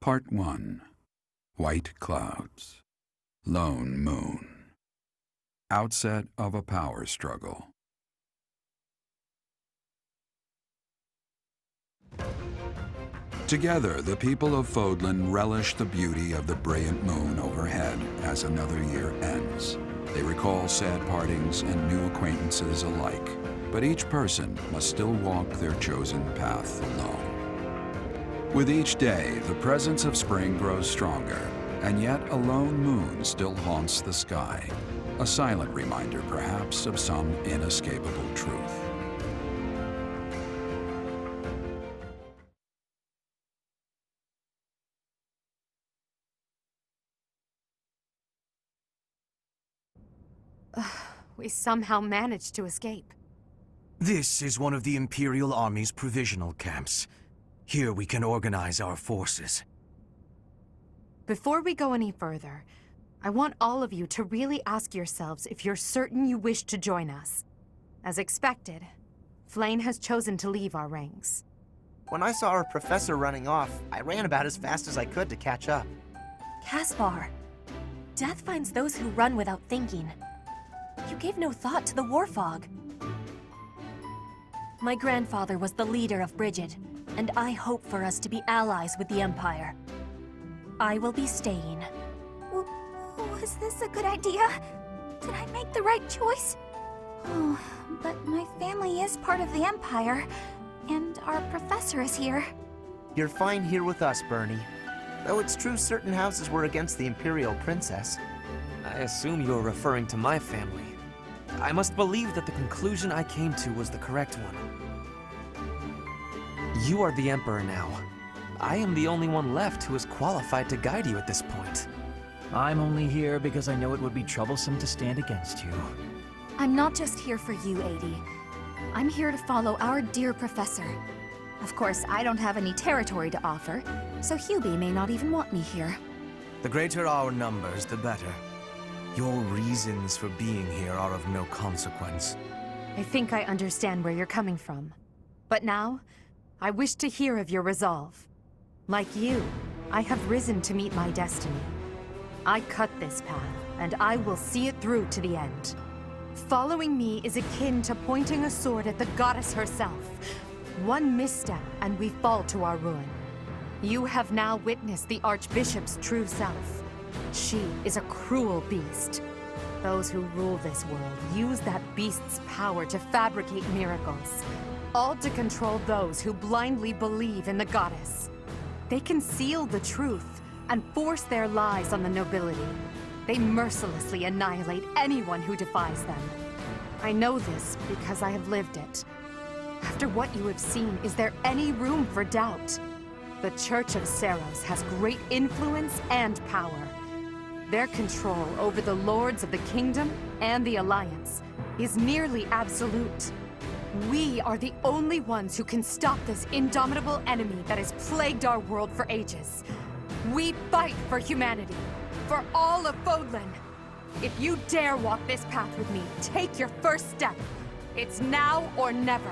Part 1. White Clouds. Lone Moon. Outset of a power struggle. Together, the people of Fodlan relish the beauty of the brilliant moon overhead as another year ends. They recall sad partings and new acquaintances alike, but each person must still walk their chosen path alone. With each day, the presence of spring grows stronger, and yet a lone moon still haunts the sky, a silent reminder perhaps of some inescapable truth. We somehow managed to escape. This is one of the Imperial Army's provisional camps. Here we can organize our forces. Before we go any further, I want all of you to really ask yourselves if you're certain you wish to join us. As expected, Flayn has chosen to leave our ranks. When I saw our professor running off, I ran about as fast as I could to catch up. Caspar, death finds those who run without thinking. You gave no thought to the war fog. My grandfather was the leader of Brigid, and I hope for us to be allies with the Empire. I will be staying. Was this a good idea? Did I make the right choice? Oh, but my family is part of the Empire, and our professor is here. You're fine here with us, Bernie. Though it's true certain houses were against the Imperial Princess. I assume you're referring to my family. I must believe that the conclusion I came to was the correct one. You are the Emperor now. I am the only one left who is qualified to guide you at this point. I'm only here because I know it would be troublesome to stand against you. I'm not just here for you, Adi. I'm here to follow our dear professor. Of course, I don't have any territory to offer, so Hubie may not even want me here. The greater our numbers, the better. Your reasons for being here are of no consequence. I think I understand where you're coming from. But now, I wish to hear of your resolve. Like you, I have risen to meet my destiny. I cut this path, and I will see it through to the end. Following me is akin to pointing a sword at the goddess herself. One misstep, and we fall to our ruin. You have now witnessed the Archbishop's true self. She is a cruel beast. Those who rule this world use that beast's power to fabricate miracles, all to control those who blindly believe in the goddess. They conceal the truth and force their lies on the nobility. They mercilessly annihilate anyone who defies them. I know this because I have lived it. After what you have seen, is there any room for doubt? The Church of Serios has great influence and power. Their control over the lords of the kingdom and the Alliance is nearly absolute. We are the only ones who can stop this indomitable enemy that has plagued our world for ages. We fight for humanity, for all of Fodlan. If you dare walk this path with me, take your first step. It's now or never.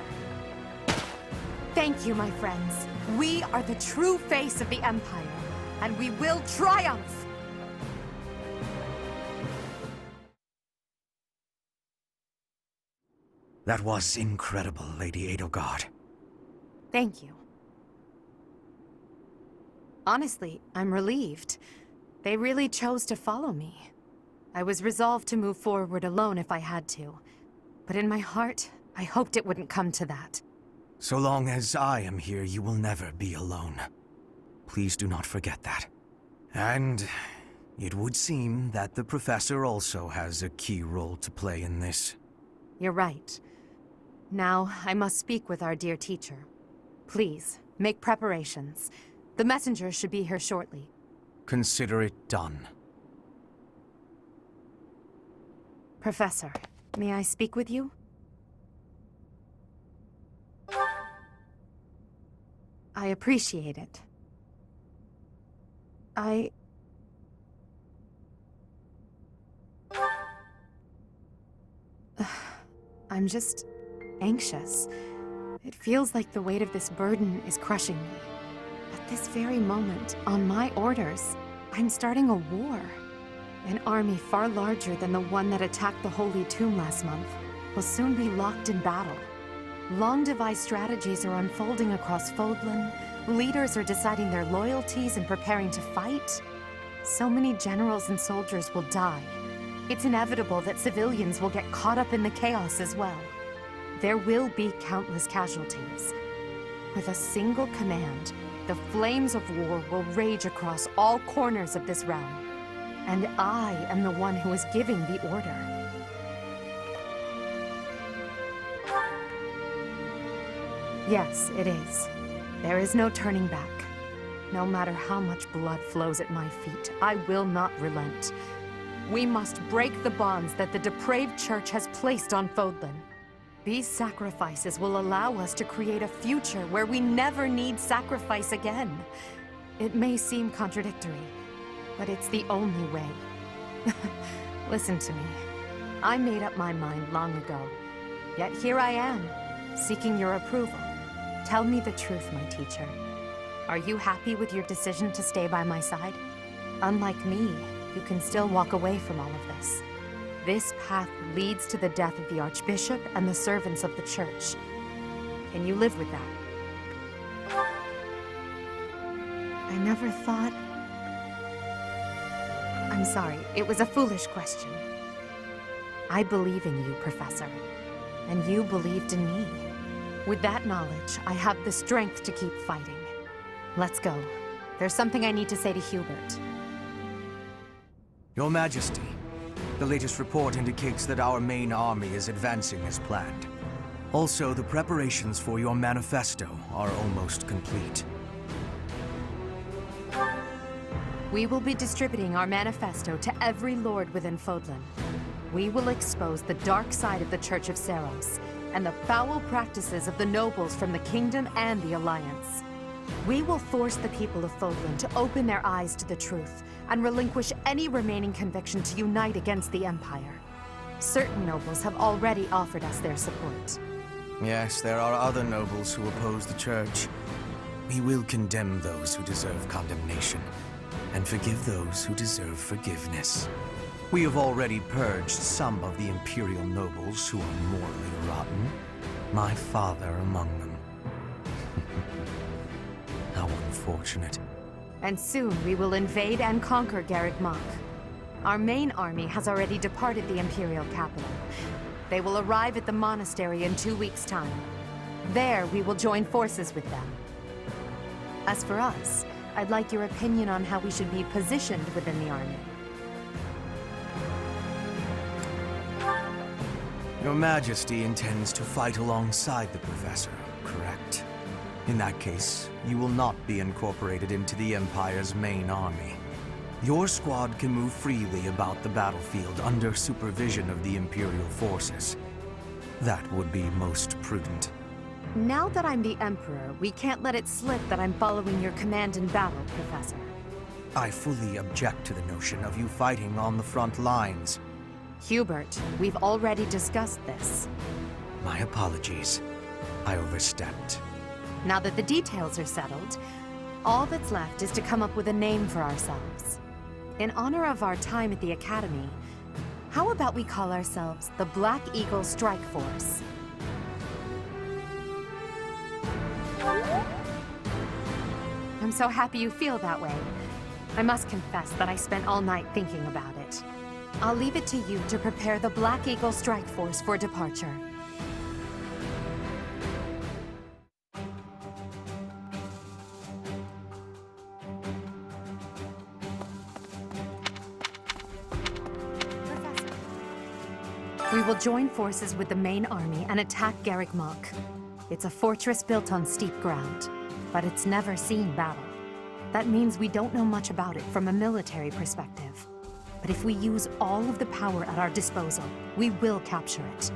Thank you, my friends. We are the true face of the Empire, and we will triumph! That was incredible, Lady Edelgard. Thank you. Honestly, I'm relieved. They really chose to follow me. I was resolved to move forward alone if I had to. But in my heart, I hoped it wouldn't come to that. So long as I am here, you will never be alone. Please do not forget that. And it would seem that the Professor also has a key role to play in this. You're right. Now, I must speak with our dear teacher. Please, make preparations. The messenger should be here shortly. Consider it done. Professor, may I speak with you? I appreciate it. I'm just anxious. It feels like the weight of this burden is crushing me. At At this very moment, on my orders, I'm starting a war. An army far larger than the one that attacked the Holy Tomb last month will soon be locked in battle. Long-devised strategies are unfolding across Fodlan. Leaders are deciding their loyalties and preparing to fight. So many generals and soldiers will die. It's inevitable that civilians will get caught up in the chaos as well. There will be countless casualties. With a single command, the flames of war will rage across all corners of this realm. And I am the one who is giving the order. Yes, it is. There is no turning back. No matter how much blood flows at my feet, I will not relent. We must break the bonds that the depraved Church has placed on Fodlan. These sacrifices will allow us to create a future where we never need sacrifice again. It may seem contradictory, but it's the only way. Listen to me. I made up my mind long ago. Yet here I am, seeking your approval. Tell me the truth, my teacher. Are you happy with your decision to stay by my side? Unlike me, you can still walk away from all of this. This path leads to the death of the Archbishop and the servants of the Church. Can you live with that? I never thought... I'm sorry, it was a foolish question. I believe in you, Professor. And you believed in me. With that knowledge, I have the strength to keep fighting. Let's go. There's something I need to say to Hubert. Your Majesty, the latest report indicates that our main army is advancing as planned. Also, the preparations for your manifesto are almost complete. We will be distributing our manifesto to every lord within Fodlan. We will expose the dark side of the Church of Serios and the foul practices of the nobles from the Kingdom and the Alliance. We will force the people of Fodlan to open their eyes to the truth and relinquish any remaining conviction to unite against the Empire. Certain nobles have already offered us their support. Yes, there are other nobles who oppose the Church. We will condemn those who deserve condemnation, and forgive those who deserve forgiveness. We have already purged some of the Imperial nobles who are morally rotten, my father among them. How unfortunate. And soon we will invade and conquer Garreg Mach. Our main army has already departed the Imperial capital. They will arrive at the monastery in 2 weeks' time. There we will join forces with them. As for us, I'd like your opinion on how we should be positioned within the army. Your Majesty intends to fight alongside the Professor, correct? In that case, you will not be incorporated into the Empire's main army. Your squad can move freely about the battlefield under supervision of the Imperial forces. That would be most prudent. Now that I'm the Emperor, we can't let it slip that I'm following your command in battle, Professor. I fully object to the notion of you fighting on the front lines. Hubert, we've already discussed this. My apologies. I overstepped. Now that the details are settled, all that's left is to come up with a name for ourselves. In honor of our time at the Academy, how about we call ourselves the Black Eagle Strike Force? I'm so happy you feel that way. I must confess that I spent all night thinking about it. I'll leave it to you to prepare the Black Eagle Strike Force for departure. We will join forces with the main army and attack Garreg Mach. It's a fortress built on steep ground, but it's never seen battle. That means we don't know much about it from a military perspective. But if we use all of the power at our disposal, we will capture it.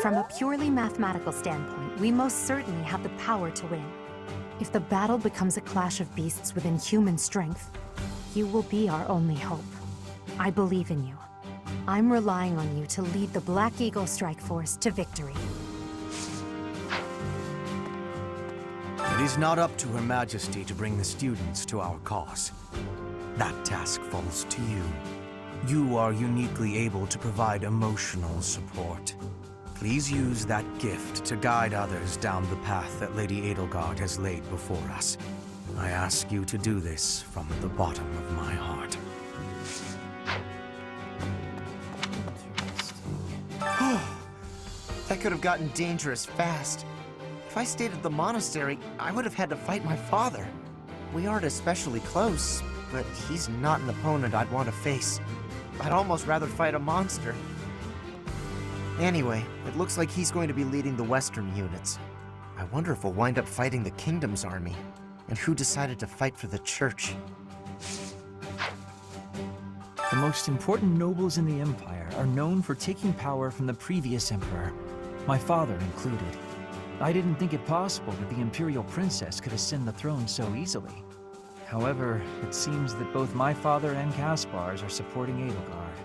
From a purely mathematical standpoint, we most certainly have the power to win. If the battle becomes a clash of beasts within human strength, you will be our only hope. I believe in you. I'm relying on you to lead the Black Eagle Strike Force to victory. It is not up to Her Majesty to bring the students to our cause. That task falls to you. You are uniquely able to provide emotional support. Please use that gift to guide others down the path that Lady Edelgard has laid before us. I ask you to do this from the bottom of my heart. That could have gotten dangerous fast. If I stayed at the monastery, I would have had to fight my father. We aren't especially close, but he's not an opponent I'd want to face. I'd almost rather fight a monster. Anyway, it looks like he's going to be leading the Western units. I wonder if we'll wind up fighting the Kingdom's army, and who decided to fight for the Church. The most important nobles in the Empire are known for taking power from the previous Emperor, my father included. I didn't think it possible that the Imperial Princess could ascend the throne so easily. However, it seems that both my father and Caspar's are supporting Edelgard.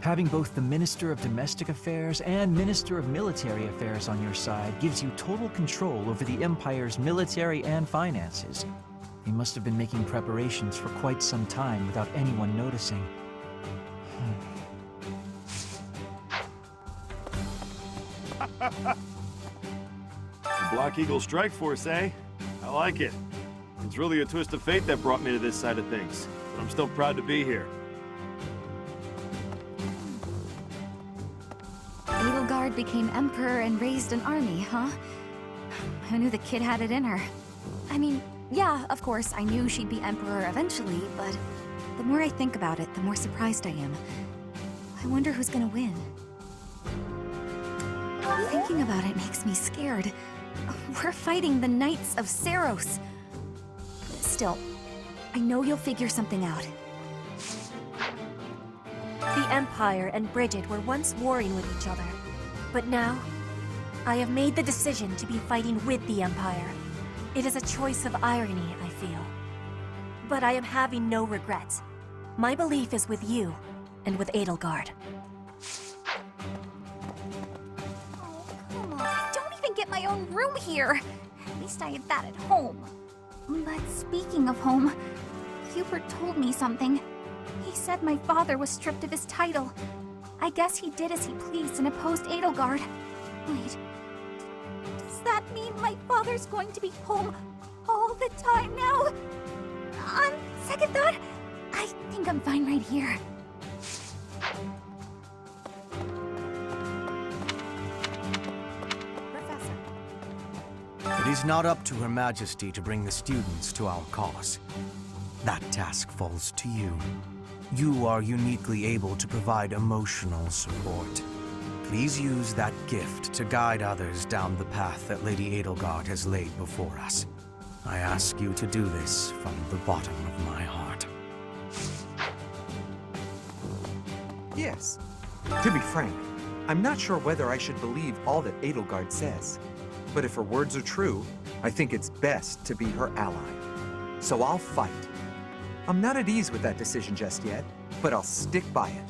Having both the Minister of Domestic Affairs and Minister of Military Affairs on your side gives you total control over the Empire's military and finances. You must have been making preparations for quite some time without anyone noticing. The Black Eagle Strike Force, eh? I like it. It's really a twist of fate that brought me to this side of things, but I'm still proud to be here. Edelgard became emperor and raised an army, huh? Who knew the kid had it in her? I mean, yeah, of course, I knew she'd be emperor eventually, but the more I think about it, the more surprised I am. I wonder who's gonna win. Thinking about it makes me scared. We're fighting the Knights of Serios. Still, I know you'll figure something out. The Empire and Bridget were once warring with each other. But now, I have made the decision to be fighting with the Empire. It is a choice of irony, I feel. But I am having no regrets. My belief is with you, and with Edelgard. Oh, come on. I don't even get my own room here. At least I had that at home. But speaking of home, Hubert told me something. He said my father was stripped of his title. I guess he did as he pleased and opposed Edelgard. Wait, does that mean my father's going to be home all the time now? On second thought, I think I'm fine right here. It is not up to Her Majesty to bring the students to our cause. That task falls to you. You are uniquely able to provide emotional support. Please use that gift to guide others down the path that Lady Edelgard has laid before us. I ask you to do this from the bottom of my heart. Yes. To be frank, I'm not sure whether I should believe all that Edelgard says. But if her words are true, I think it's best to be her ally. So I'll fight. I'm not at ease with that decision just yet, but I'll stick by it.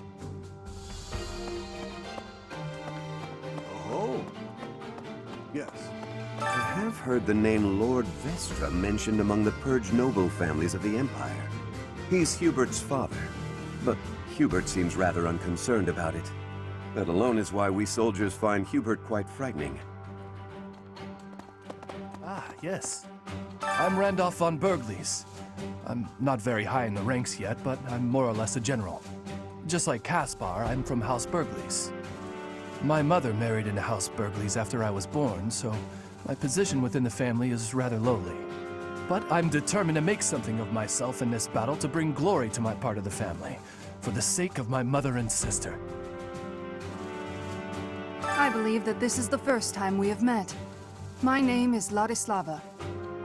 Oh. Yes. I have heard the name Lord Vestra mentioned among the purged noble families of the Empire. He's Hubert's father, but Hubert seems rather unconcerned about it. That alone is why we soldiers find Hubert quite frightening. Ah, yes. I'm Randolph von Berglies. I'm not very high in the ranks yet, but I'm more or less a general. Just like Caspar, I'm from House Berglies. My mother married into House Berglies after I was born, so my position within the family is rather lowly. But I'm determined to make something of myself in this battle to bring glory to my part of the family, for the sake of my mother and sister. I believe that this is the first time we have met. My name is Ladislava.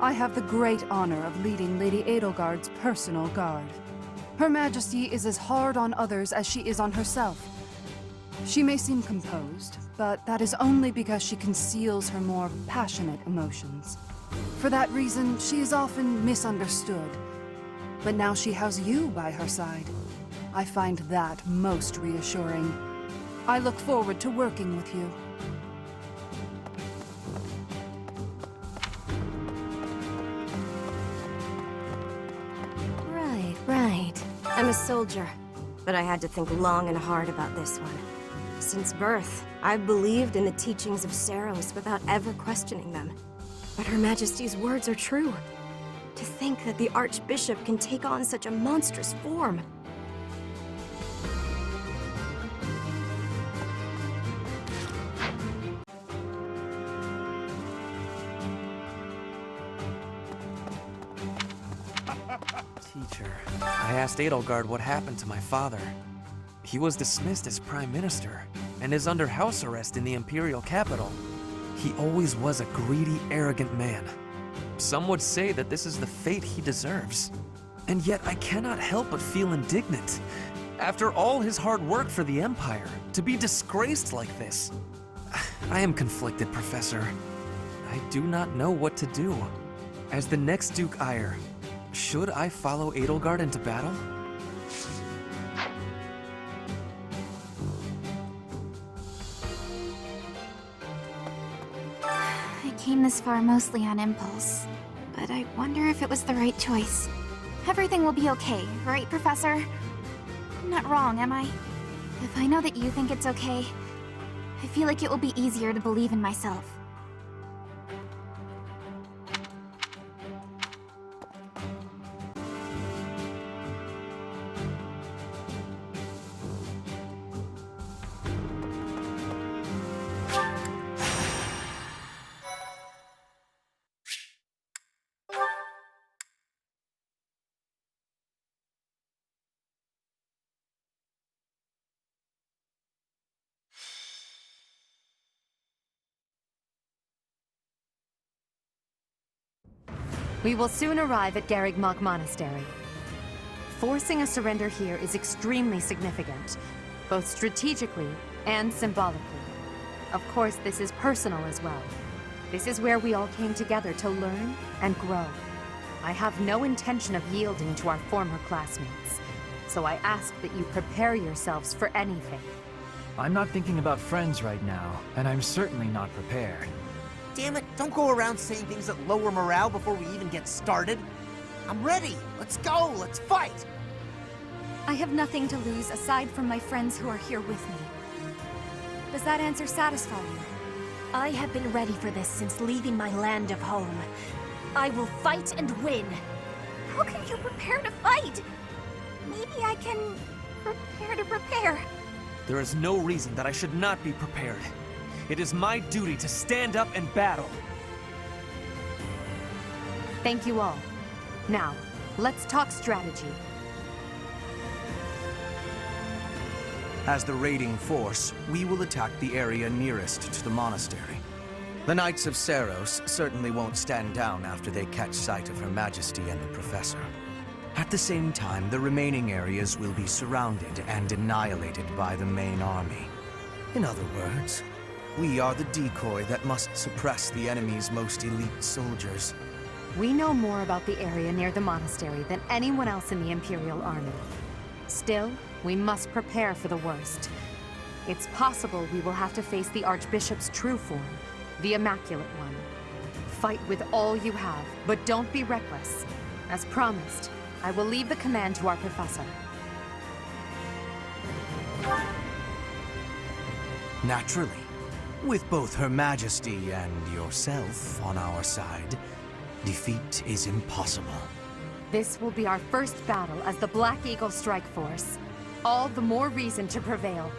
I have the great honor of leading Lady Edelgard's personal guard. Her Majesty is as hard on others as she is on herself. She may seem composed, but that is only because she conceals her more passionate emotions. For that reason, she is often misunderstood. But now she has you by her side. I find that most reassuring. I look forward to working with you. I'm a soldier, but I had to think long and hard about this one. Since birth, I've believed in the teachings of Serios without ever questioning them. But Her Majesty's words are true. To think that the Archbishop can take on such a monstrous form. Teacher, I asked Edelgard what happened to my father. He was dismissed as Prime Minister, and is under house arrest in the Imperial capital. He always was a greedy, arrogant man. Some would say that this is the fate he deserves. And yet I cannot help but feel indignant. After all his hard work for the Empire, to be disgraced like this. I am conflicted, Professor. I do not know what to do. As the next Duke Ire, should I follow Edelgard into battle? I came this far mostly on impulse, but I wonder if it was the right choice. Everything will be okay, right, Professor? I'm not wrong, am I? If I know that you think it's okay, I feel like it will be easier to believe in myself. We will soon arrive at Garrigmok Monastery. Forcing a surrender here is extremely significant, both strategically and symbolically. Of course, this is personal as well. This is where we all came together to learn and grow. I have no intention of yielding to our former classmates, so I ask that you prepare yourselves for anything. I'm not thinking about friends right now, and I'm certainly not prepared. Damn it, don't go around saying things that lower morale before we even get started. I'm ready. Let's go. Let's fight. I have nothing to lose aside from my friends who are here with me. Does that answer satisfy you? I have been ready for this since leaving my land of home. I will fight and win. How can you prepare to fight? Maybe I can prepare to prepare. There is no reason that I should not be prepared. It is my duty to stand up and battle. Thank you all. Now, let's talk strategy. As the raiding force, we will attack the area nearest to the monastery. The Knights of Serios certainly won't stand down after they catch sight of Her Majesty and the Professor. At the same time, the remaining areas will be surrounded and annihilated by the main army. In other words, we are the decoy that must suppress the enemy's most elite soldiers. We know more about the area near the monastery than anyone else in the Imperial Army. Still, we must prepare for the worst. It's possible we will have to face the Archbishop's true form, the Immaculate One. Fight with all you have, but don't be reckless. As promised, I will leave the command to our Professor. Naturally. With both Her Majesty and yourself on our side, defeat is impossible. This will be our first battle as the Black Eagle Strike Force. All the more reason to prevail.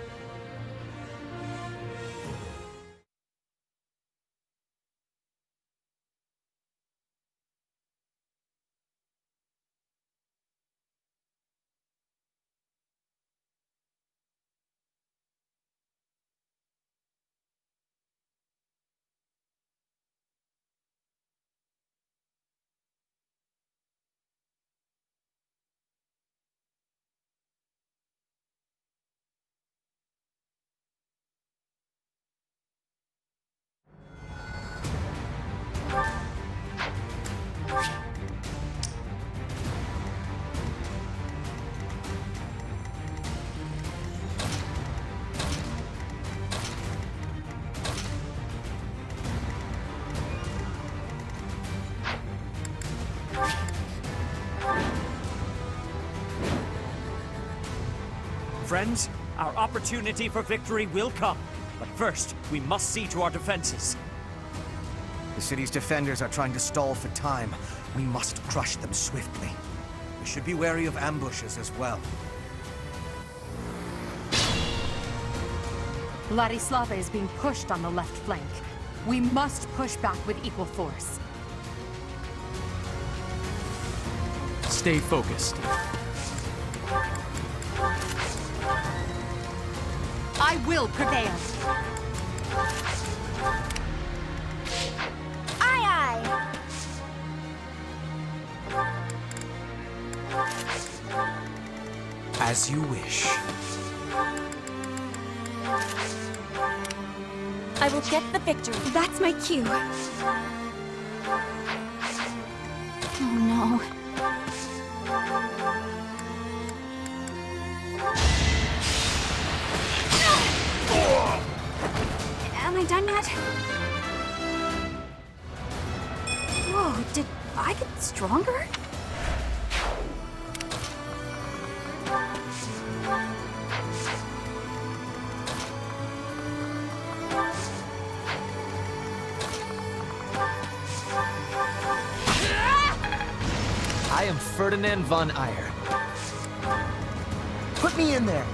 friends. Our opportunity for victory will come. But first, we must see to our defenses. The city's defenders are trying to stall for time. We must crush them swiftly. We should be wary of ambushes as well. Ladislava is being pushed on the left flank. We must push back with equal force. Stay focused. I will prevail. Aye, aye. As you wish. I will get the victory. That's my cue. Oh no. Am I done yet? Whoa, did I get stronger? I am Ferdinand von Eyre. Put me in there.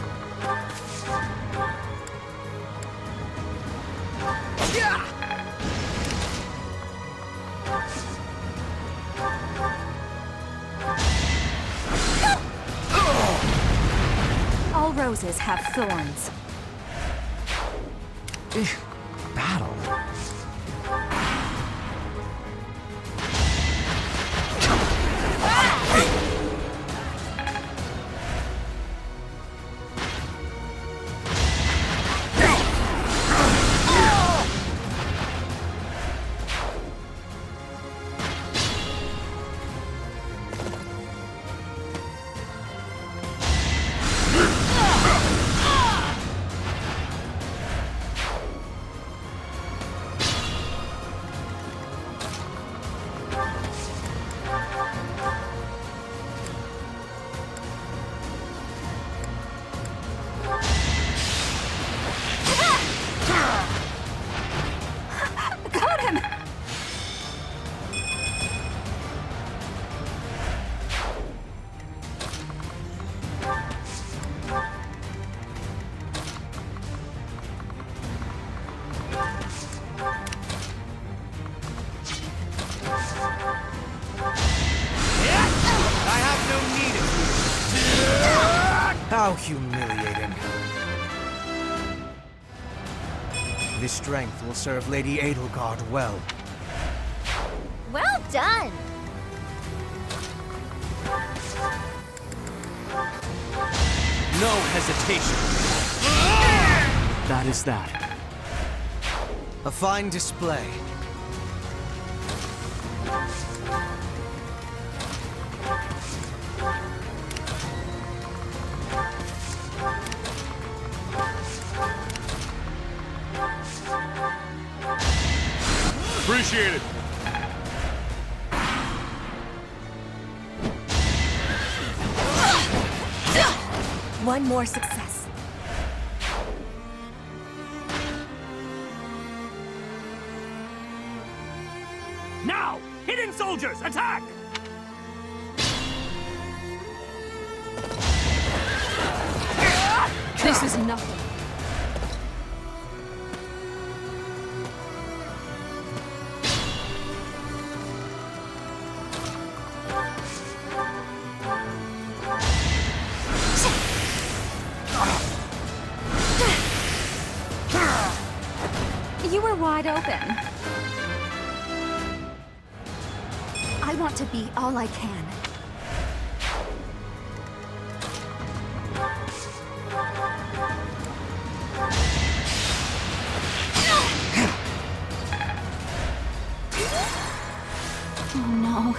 All roses have thorns. Battle. Got him! I have no need of you. How humiliating. This strength will serve Lady Edelgard well. Well done! No hesitation. That is that. A fine display. Appreciate it. One more success. Now! Hidden soldiers, attack! This is nothing. You were wide open. I want to be all I can. Oh no.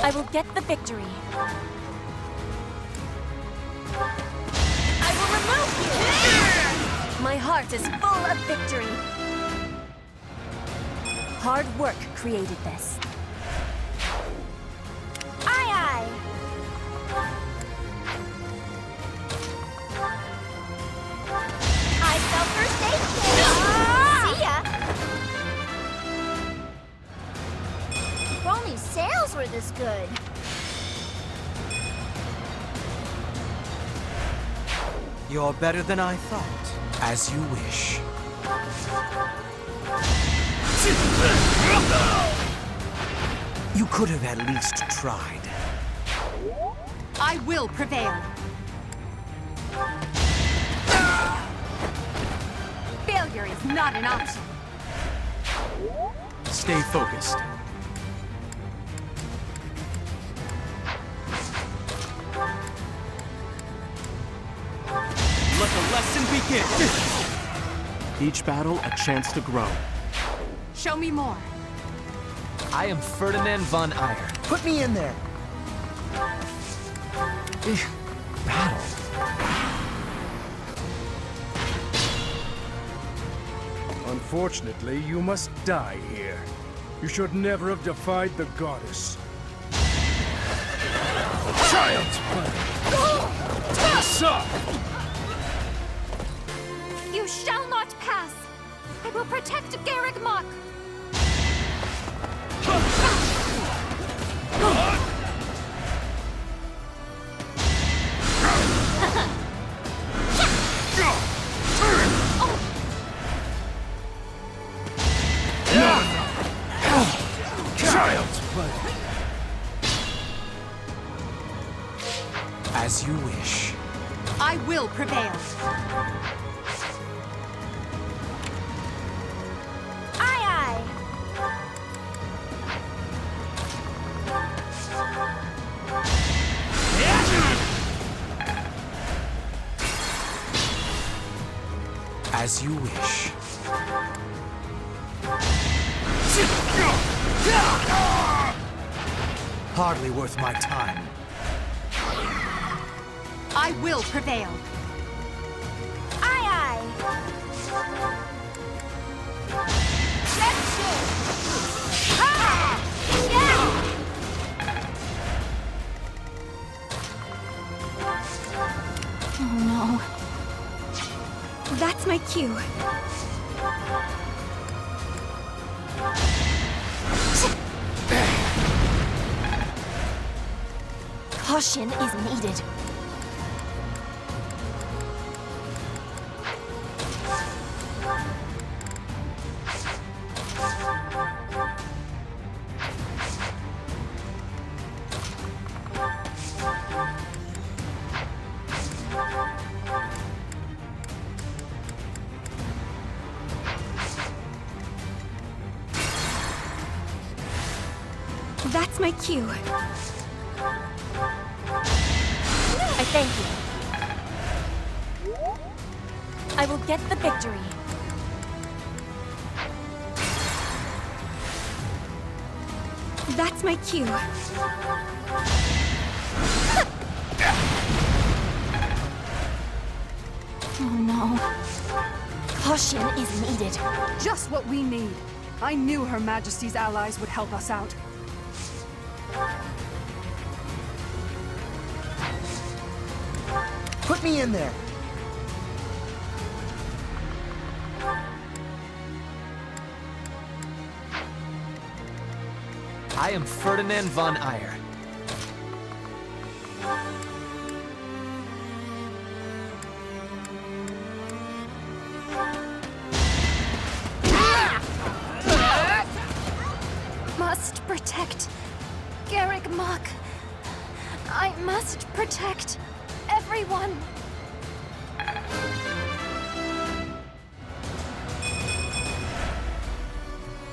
I will get the victory. I will remove you! My heart is full of victory. Hard work created this. Aye, aye. I fell first aid kit. See ya. If only sales were this good. You're better than I thought. As you wish. You could have at least tried. I will prevail. Failure is not an option. Stay focused. Let the lesson begin! Each battle a chance to grow. Show me more. I am Ferdinand von Eyre. Put me in there. Battle. Unfortunately, you must die here. You should never have defied the goddess. Child's play! Pass up! You shall not pass. I will protect Garrick Mock. Child's play! As you wish. I will prevail. Aye, aye. As you wish. Hardly worth my time. I will prevail. Aye, aye. Section. Ha! Yeah! Oh no. That's my cue. Caution is needed. That's my cue. I thank you. I will get the victory. That's my cue. Oh no. Caution is needed. Just what we need. I knew Her Majesty's allies would help us out. Put me in there. I am Ferdinand von Eyre. Must protect Garrick Mock. I must protect everyone.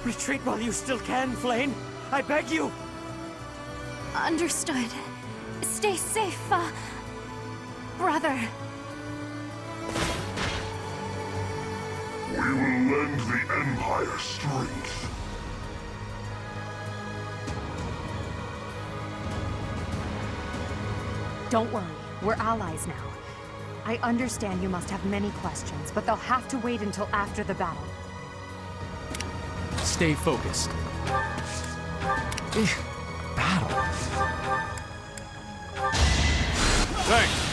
Retreat while you still can, Flame. I beg you. Understood. Stay safe, brother. We will lend the Empire strength. Don't worry, we're allies now. I understand you must have many questions, but they'll have to wait until after the battle. Stay focused. Battle. Thanks.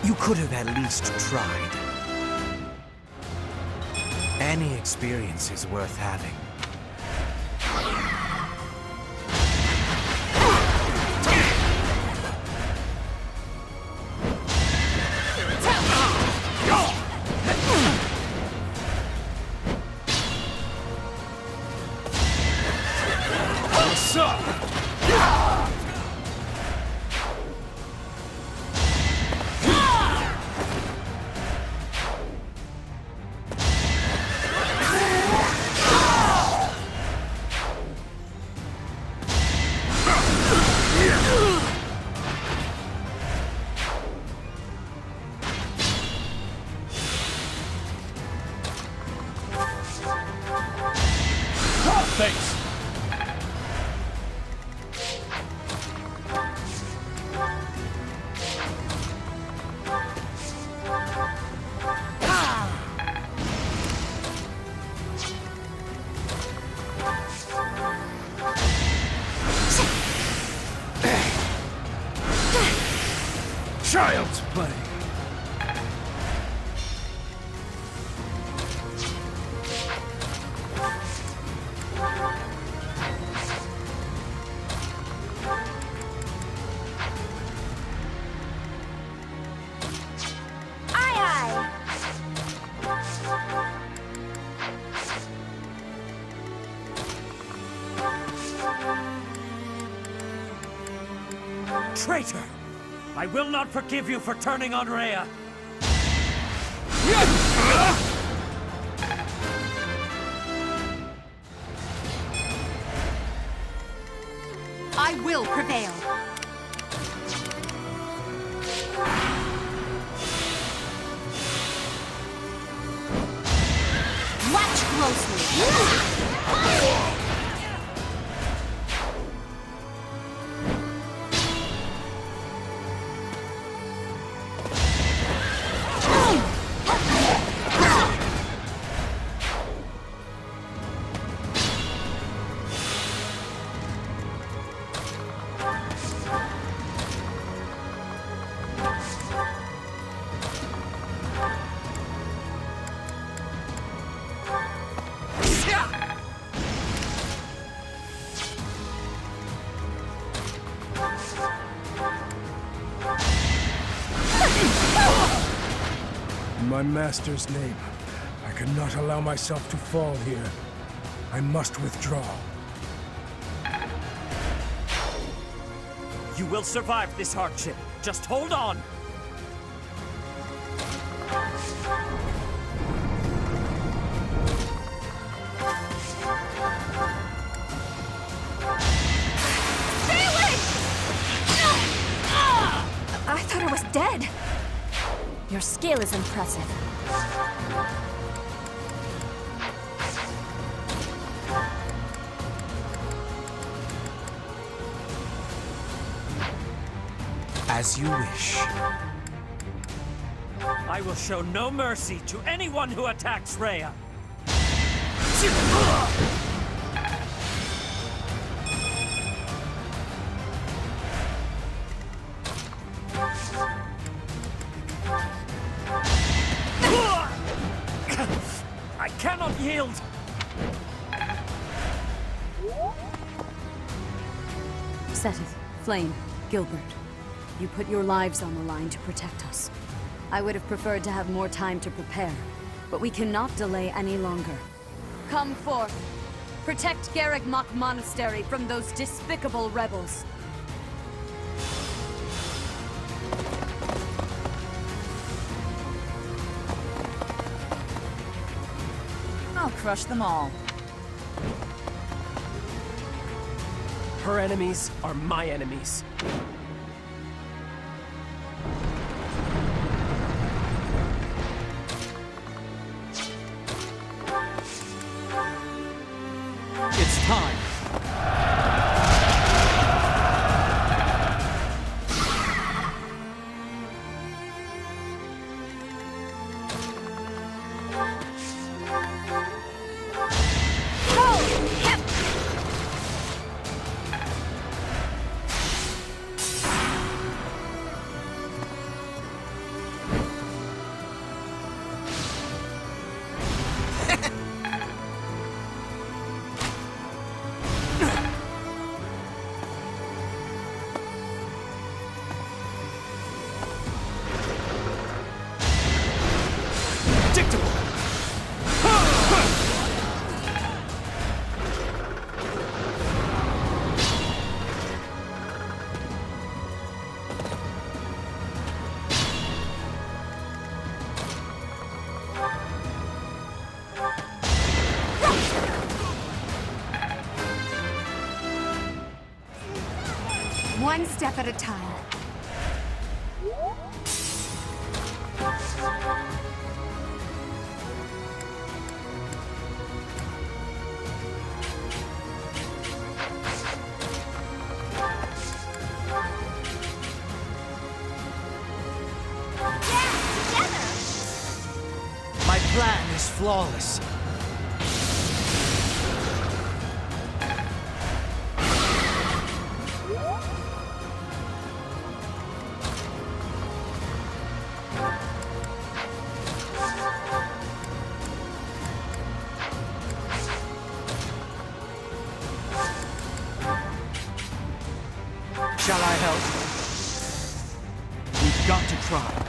You could have at least tried. Any experience is worth having. What's up? Thanks. Child's play. Traitor! I will not forgive you for turning on Rhea! I will prevail. Watch closely. In my master's name, I cannot allow myself to fall here. I must withdraw. You will survive this hardship. Just hold on! I thought I was dead. Your skill is impressive. As you wish. I will show no mercy to anyone who attacks Rhea. I cannot yield! Seteth, Flame, Gilbert. You put your lives on the line to protect us. I would have preferred to have more time to prepare, but we cannot delay any longer. Come forth. Protect Garreg-Mach Monastery from those despicable rebels. I'll crush them all. Her enemies are my enemies. One step at a time. My plan is flawless. Shall I help? We've got to try.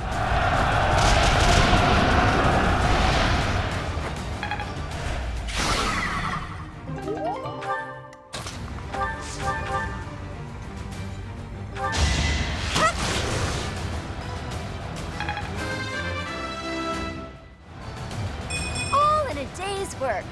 All in a day's work.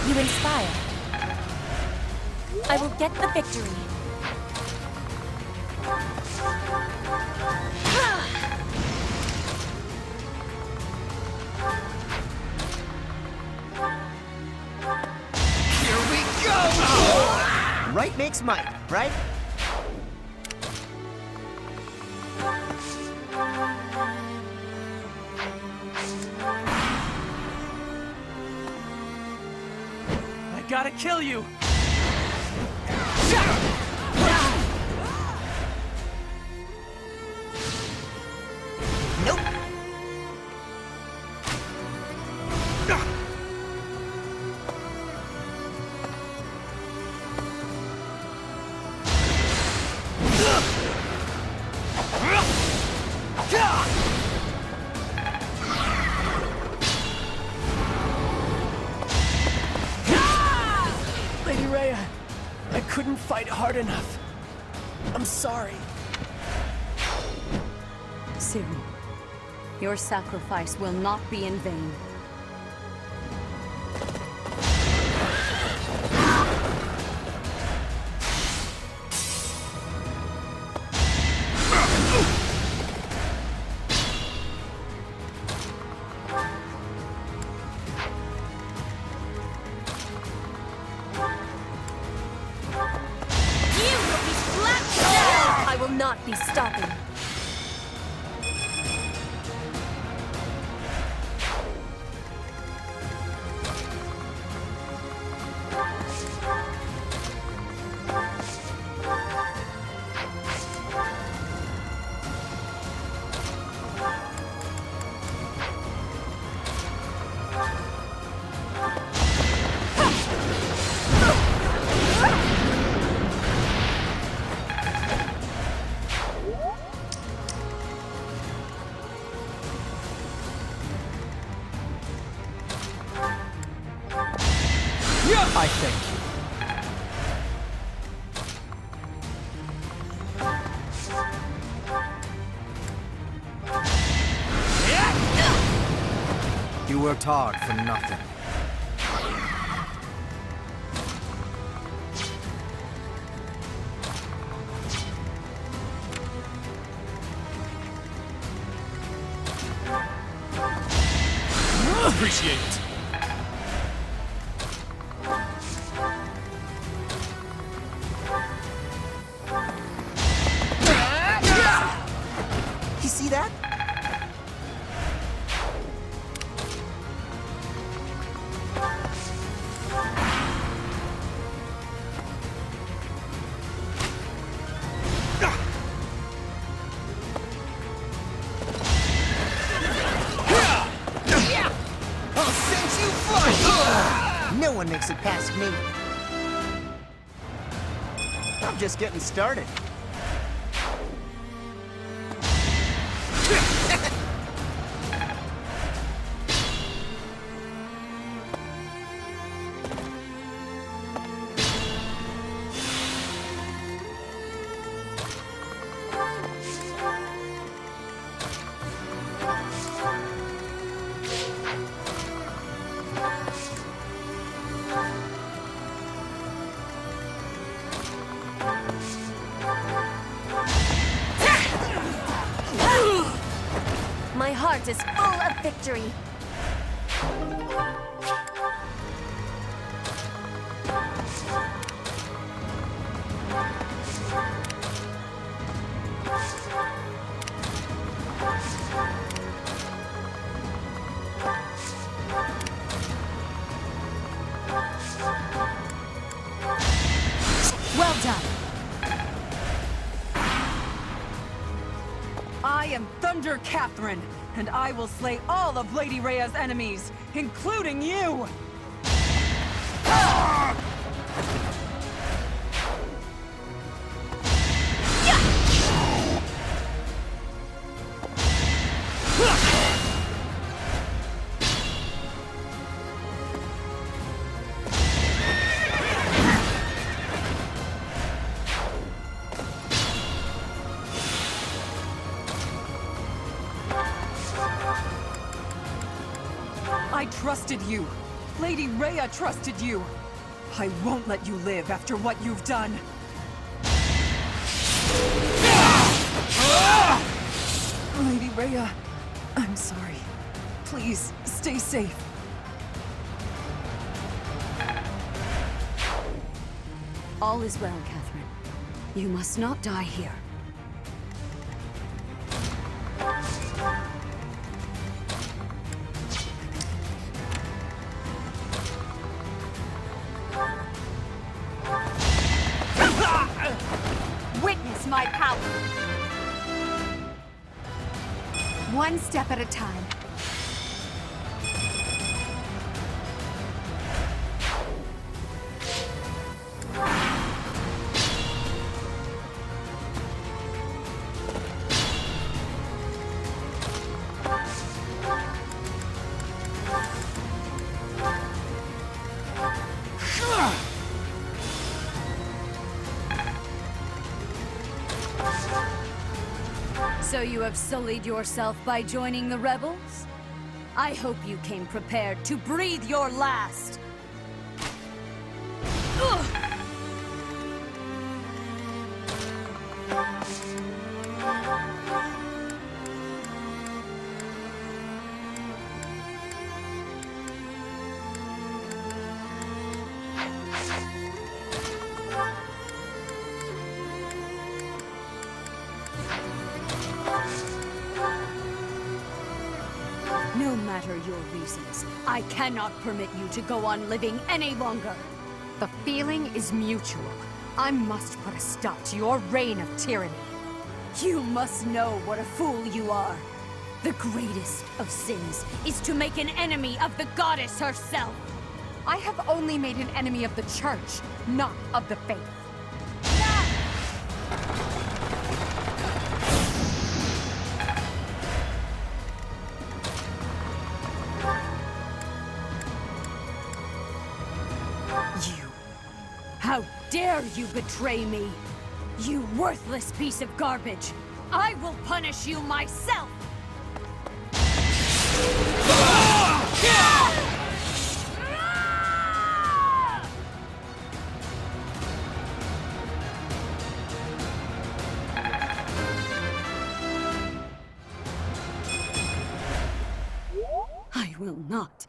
You inspire. I will get the victory. Here we go! Right makes might, right? I gotta kill you! Nope. Lady Rhea, I couldn't fight hard enough. I'm sorry. Ciri, your sacrifice will not be in vain. I will not be stopping. I thank you. You worked hard for nothing. Appreciate it. You see that? I'll send you flying! No one makes it past me. I'm just getting started. heart is full of victory. Well done. I am Thunder Catherine, and I will slay all of Lady Rhea's enemies, including you! I trusted you. Lady Rhea trusted you. I won't let you live after what you've done. Lady Rhea, I'm sorry. Please, stay safe. All is well, Catherine. You must not die here. Witness my power! One step at a time. So you have sullied yourself by joining the rebels? I hope you came prepared to breathe your last. Ugh! No matter your reasons, I cannot permit you to go on living any longer. The feeling is mutual. I must put a stop to your reign of tyranny. You must know what a fool you are. The greatest of sins is to make an enemy of the goddess herself. I have only made an enemy of the Church, not of the faith. How dare you betray me? You worthless piece of garbage! I will punish you myself! I will not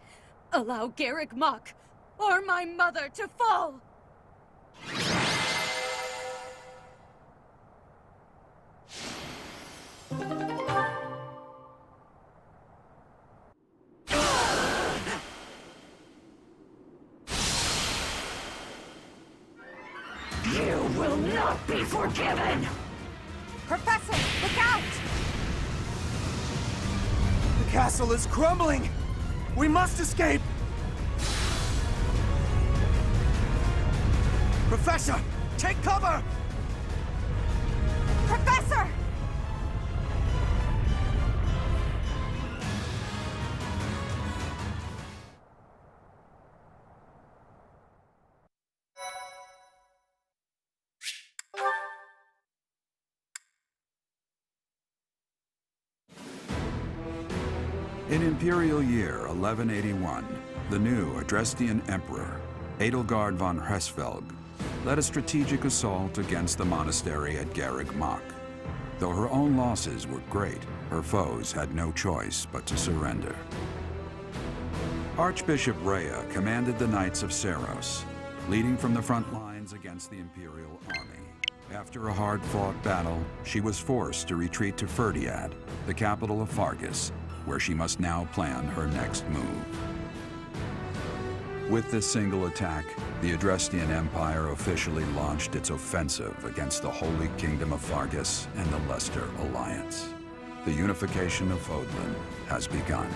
allow Garrick Mach or my mother to fall! You will not be forgiven! Professor, look out! The castle is crumbling! We must escape! Professor, take cover! Professor! In Imperial Year 1181, the new Adrestian Emperor, Edelgard von Hresvelg, led a strategic assault against the monastery at Garrick Mach. Though her own losses were great, her foes had no choice but to surrender. Archbishop Rhea commanded the Knights of Serios, leading from the front lines against the Imperial army. After a hard-fought battle, she was forced to retreat to Ferdiad, the capital of Fargus, where she must now plan her next move. With this single attack, the Adrestian Empire officially launched its offensive against the Holy Kingdom of Fargus and the Leicester Alliance. The unification of Fodlan has begun.